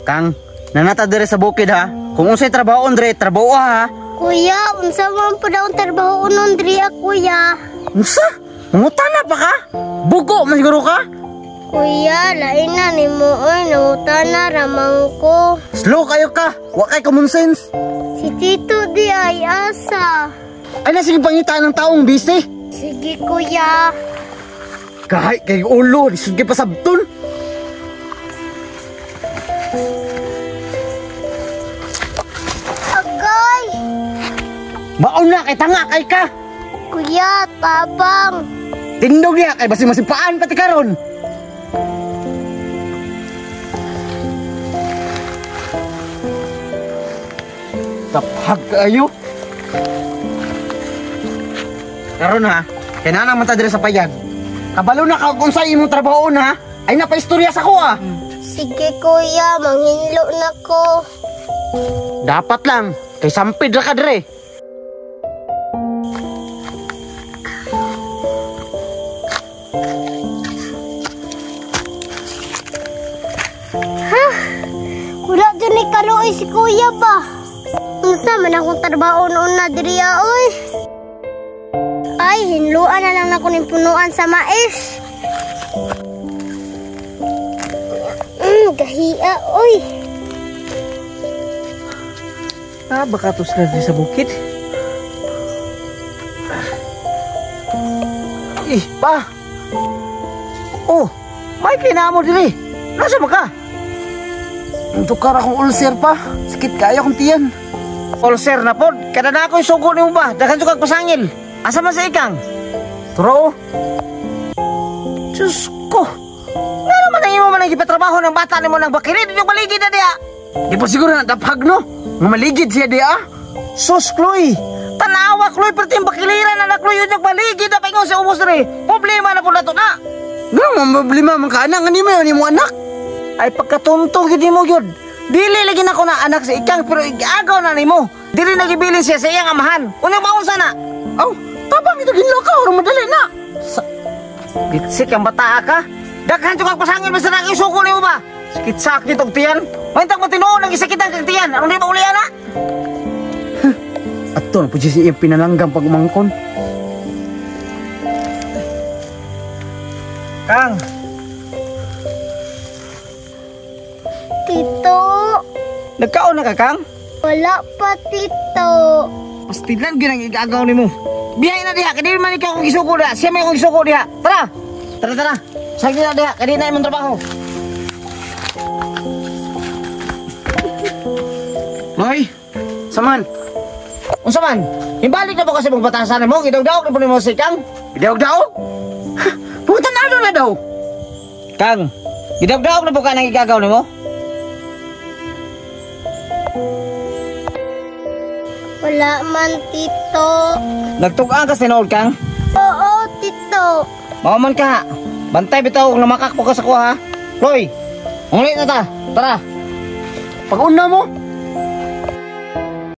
Kang, nanata dire sa bukid ha. Kung unsay trabaho andre, trabaho ha. Kuya, unsa man po daw ang trabaho nun diri kuya? Unsa? Mangutana pa ka? Bugo man siguro ka? Kuya, lain na ni mo oy, nangutana ramang ko. Slow kayo ka. Wa kay common sense. Si Tito di ay asa. Ay na sige pangitaan ng taong busy. Sige kuya. Kahit kay ulo, disud pa sabton. Agay! Maon na kay tanga kay ka. Kuya, tabang. Tindog niya kay basi masipaan pati karon. Taphag kayo. Karon ha, kinahanglan man ta dire sa payag. Kabalo na ka kung sa imong trabaho na, ay napaistorya sa ko ah. Sige kuya, manghinlo na ko. Dapat lang, kay sampid ra ka dire. Wala dyan ni kaluoy si kuya ba? Unsa man akong trabaho noon na diri oy. Ay, hinluan na lang ako ng punuan sa mais. Gahiya oy. Baka tos na sa bukid. Pa! Oh, may kinamo diri. Nasa ba ka? Tukar akong ulcer pa. Sakit kaya akong tiyan. Ulcer na pod. Kada na ako yung sugo ni mo ba? Dagan yung kagpasangil. Asa man sa ikang? Turo. Diyos ko. Nga naman na imo man ang ipatrabaho ng bata ni mo ng bakilid. Yung maligid na diya. Di po siguro na dapag no? Nga maligid siya diya. Sus, Chloe. Tanawa, Chloe. Pero yung bakiliran na Chloe yun yung maligid na paingon sa umos rin. Problema na po na to na. Nga, problema man ka anak. Nga ni mo anak. Ay pagkatuntong hindi mo yun. Dili lagi na ko na anak sa ikang pero igaagaw na ni mo. Dili nagibilin siya sa iyang amahan. Unyong maon sana. Oh, tapang ito ginlo ka. Orang madali na. Bitsik ang bata ka. Daghan yung kagpasangin basta na yung suko ni mo ba? Sakit-sakit og tiyan. Mayintang mo tinuon ang isakitan kag tiyan. Anong di ba uli na? Ato na po siya iyang pinalanggam pag umangkon. Kang. Tito. Nagkaon na ka, Kang? Wala pa, Tito. Pastilan ginang igagaw ni mo. Bihay na diha, kadili man ikaw kung isuko diha. Siya may kung isuko diha. Tara! Tara! Sige na diha, kadili na imong trabaho. Hoy! Saman! Unsa man? Ibalik na po kasi mong batasan mo. Gidaw-daw na po ni mo si Kang. Gidaw-daw? Pumunta na daw. Kang, gidaw-daw na po ka nang igagaw ni mo? Wala man, Tito. Nagtugaan ka sinood, Kang? Oo, Tito. Mauman ka. Bantay bitaw kung namakak po ka sa kuha, ha? Chloe, ulit na ta. Tara. Pag-una mo.